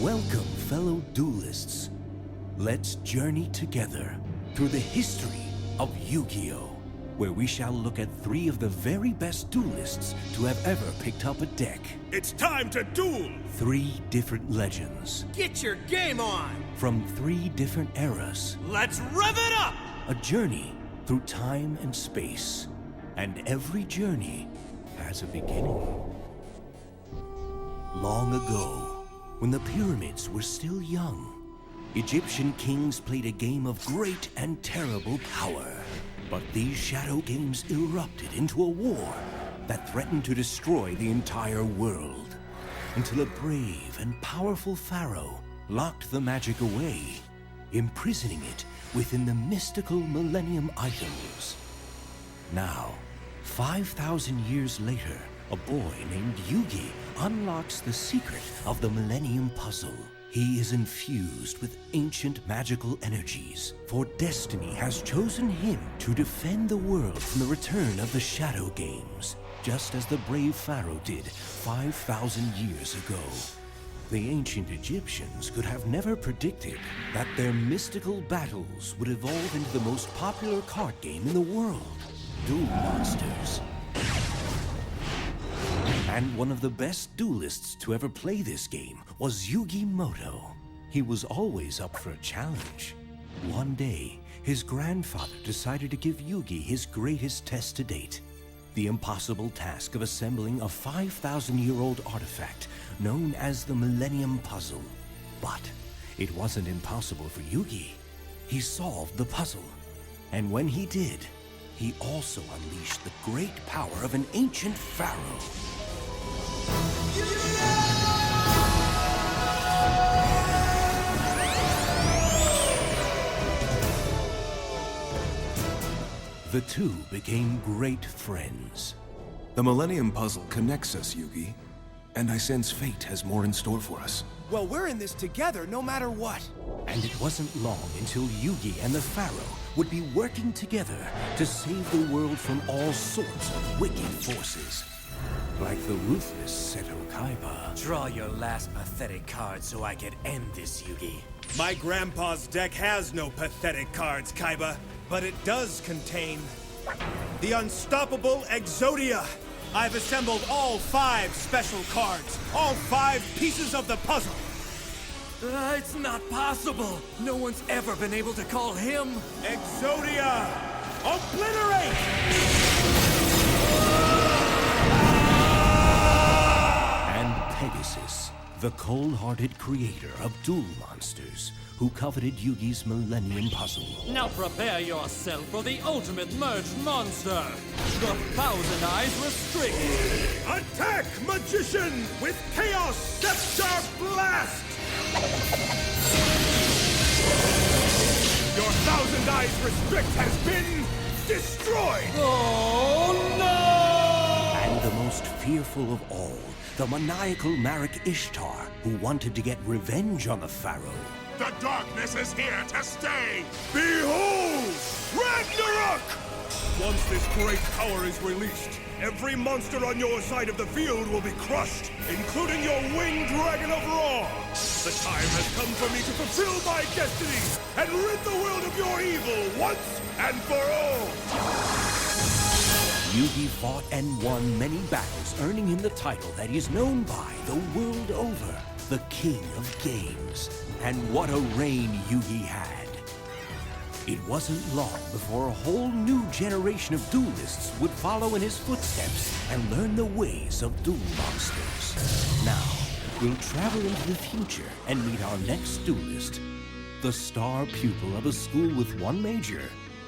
Welcome, fellow duelists. Let's journey together through the history of Yu-Gi-Oh!, where we shall look at 3 of the very best duelists to have ever picked up a deck. It's time to duel! 3 different legends Get your game on! from 3 different eras. Let's rev it up! A journey through time and space. And every journey has a beginning. Long ago, when the pyramids were still young, Egyptian kings played a game of great and terrible power. But these shadow games erupted into a war that threatened to destroy the entire world, until a brave and powerful pharaoh locked the magic away, imprisoning it within the mystical Millennium Items. Now, 5,000 years later, a boy named Yugi unlocks the secret of the Millennium Puzzle. He is infused with ancient magical energies, for destiny has chosen him to defend the world from the return of the Shadow Games, just as the brave pharaoh did 5,000 years ago. The ancient Egyptians could have never predicted that their mystical battles would evolve into the most popular card game in the world, Duel Monsters. And one of the best duelists to ever play this game was Yugi Moto. He was always up for a challenge. One day, his grandfather decided to give Yugi his greatest test to date: the impossible task of assembling a 5,000-year-old artifact known as the Millennium Puzzle. But it wasn't impossible for Yugi. He solved the puzzle. And when he did, he also unleashed the great power of an ancient pharaoh. The two became great friends. The Millennium Puzzle connects us, Yugi. And I sense fate has more in store for us. Well, we're in this together no matter what. And it wasn't long until Yugi and the Pharaoh would be working together to save the world from all sorts of wicked forces. Like the ruthless Seto Kaiba. Draw your last pathetic card so I can end this, Yugi. My grandpa's deck has no pathetic cards, Kaiba, but it does contain the unstoppable Exodia. I've assembled all 5 special cards, all 5 pieces of the puzzle. It's not possible. No one's ever been able to call him. Exodia! Obliterate! And Pegasus, the cold-hearted creator of Duel Monsters, who coveted Yugi's Millennium Puzzle. Now prepare yourself for the ultimate merged monster! The Thousand Eyes Restrict! Attack, Magician, with Chaos Scepter Blast! Your Thousand Eyes Restrict has been destroyed! Oh no! And the most fearful of all, the maniacal Marik Ishtar, who wanted to get revenge on the Pharaoh. The darkness is here to stay! Behold! Ragnarok! Once this great power is released, every monster on your side of the field will be crushed, including your winged dragon of Ra! The time has come for me to fulfill my destiny and rid the world of your evil once and for all! Yugi fought and won many battles, earning him the title that he's known by the world over, the King of Games. And what a reign Yugi had. It wasn't long before a whole new generation of duelists would follow in his footsteps and learn the ways of Duel Monsters. Now, we'll travel into the future and meet our next duelist, the star pupil of a school with one major,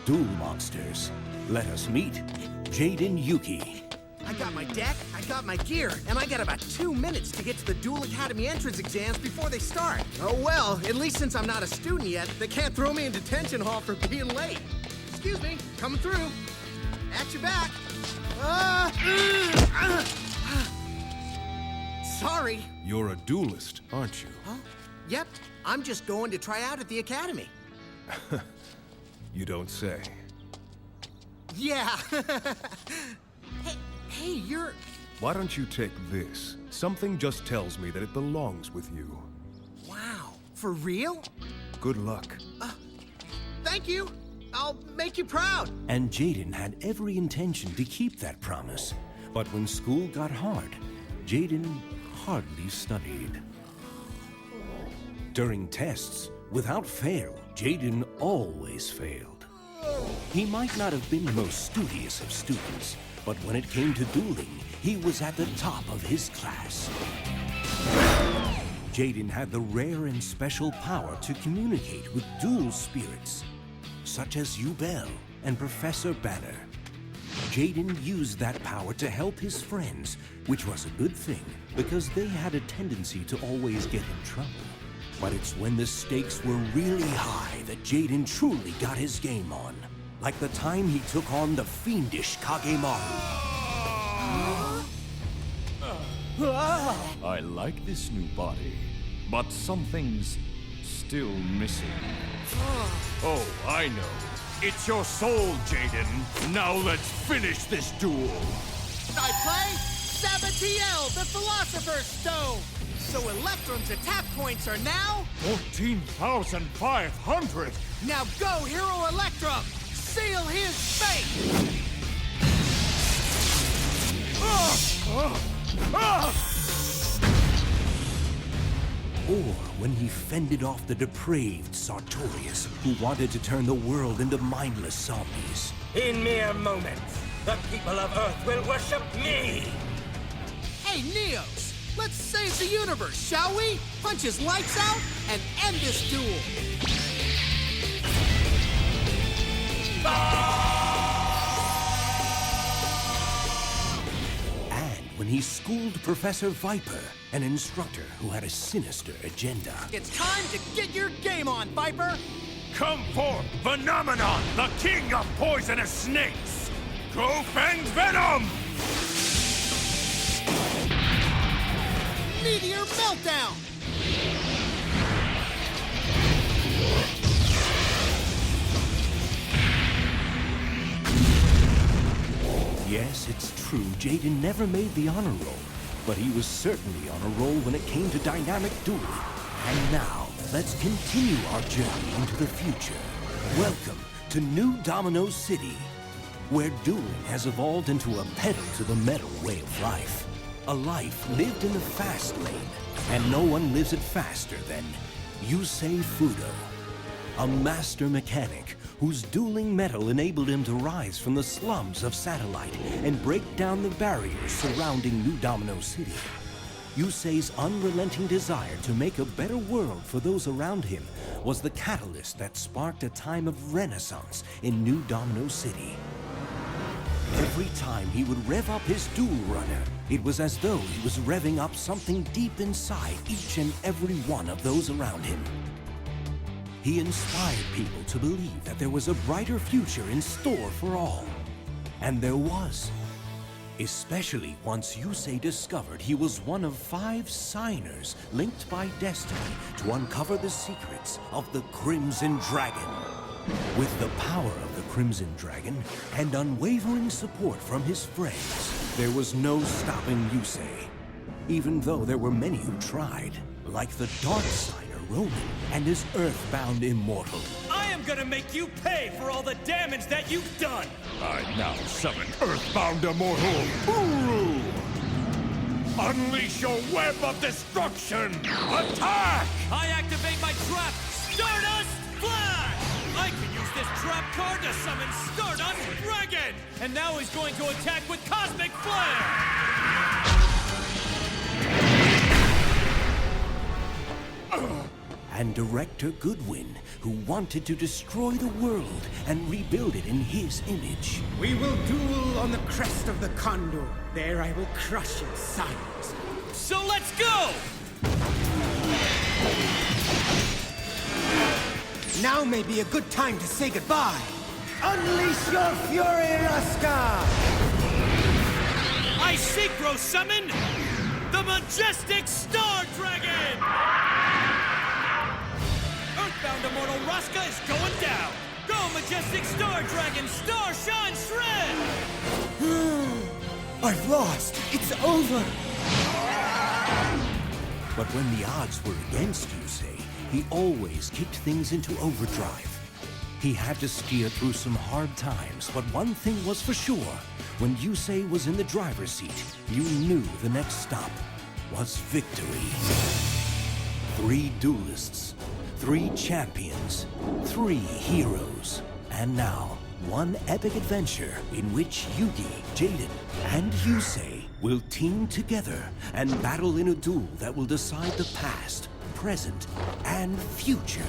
Duel Monsters. Let us meet Jaden Yuki. I got my deck, I got my gear, and I got about 2 minutes to get to the Duel Academy entrance exams before they start. Oh well, at least since I'm not a student yet, they can't throw me in detention hall for being late. Excuse me, coming through. At your back. Sorry. You're a duelist, aren't you? Huh? Yep, I'm just going to try out at the academy. You don't say. Yeah. Hey, you're... Why don't you take this? Something just tells me that it belongs with you. Wow, for real? Good luck. Thank you. I'll make you proud. And Jaden had every intention to keep that promise. But when school got hard, Jaden hardly studied. During tests, without fail, Jaden always failed. He might not have been the most studious of students, but when it came to dueling, he was at the top of his class. Jaden had the rare and special power to communicate with dual spirits, such as Yubel and Professor Banner. Jaden used that power to help his friends, which was a good thing, because they had a tendency to always get in trouble. But it's when the stakes were really high that Jaden truly got his game on. Like the time he took on the fiendish Kagemaru. I like this new body, but something's still missing. Oh, I know. It's your soul, Jaden. Now let's finish this duel. I play Sabatiel, the Philosopher's Stone. So Electrum's attack points are now... 14,500! Now go, Hero Electrum! Seal his fate! Or when he fended off the depraved Sartorius, who wanted to turn the world into mindless zombies. In mere moments, the people of Earth will worship me! Hey, Neos! Let's save the universe, shall we? Punch his lights out and end this duel! And when he schooled Professor Viper, an instructor who had a sinister agenda. It's time to get your game on, Viper! Come forth, Phenomenon, the king of poisonous snakes! Go Fang Venom! Meteor Meltdown! Yes, it's true, Jaden never made the honor roll, but he was certainly on a roll when it came to dynamic dueling. And now, let's continue our journey into the future. Welcome to New Domino City, where dueling has evolved into a pedal-to-the-metal way of life. A life lived in the fast lane, and no one lives it faster than Yusei Fudo, a master mechanic whose dueling metal enabled him to rise from the slums of Satellite and break down the barriers surrounding New Domino City. Yusei's unrelenting desire to make a better world for those around him was the catalyst that sparked a time of renaissance in New Domino City. Every time he would rev up his duel runner, it was as though he was revving up something deep inside each and every one of those around him. He inspired people to believe that there was a brighter future in store for all. And there was. Especially once Yusei discovered he was one of 5 signers linked by destiny to uncover the secrets of the Crimson Dragon. With the power of the Crimson Dragon and unwavering support from his friends, there was no stopping Yusei. Even though there were many who tried, like the Dark Signer Roman and his Earthbound Immortal. I am gonna make you pay for all the damage that you've done! I now summon Earthbound Immortal Uru! Unleash your web of destruction! Attack! I activate my trap, Stardust Flash! I can use this trap card to summon Stardust Dragon! And now he's going to attack with Cosmic Flare! And Director Goodwin, who wanted to destroy the world and rebuild it in his image. We will duel on the crest of the Condor. There I will crush its silence. So let's go! Now may be a good time to say goodbye. Unleash your fury, Ruska! I synchro summon the Majestic Star Dragon! Earthbound Immortal Ruska is going down! Go, Majestic Star Dragon! Star Shine Shred! I've lost! It's over! But when the odds were against Yusei, he always kicked things into overdrive. He had to steer through some hard times, but one thing was for sure. When Yusei was in the driver's seat, you knew the next stop was victory. 3 duelists, 3 champions, 3 heroes, and now 1 epic adventure in which Yugi, Jaden, and Yusei will team together and battle in a duel that will decide the past, present, and future.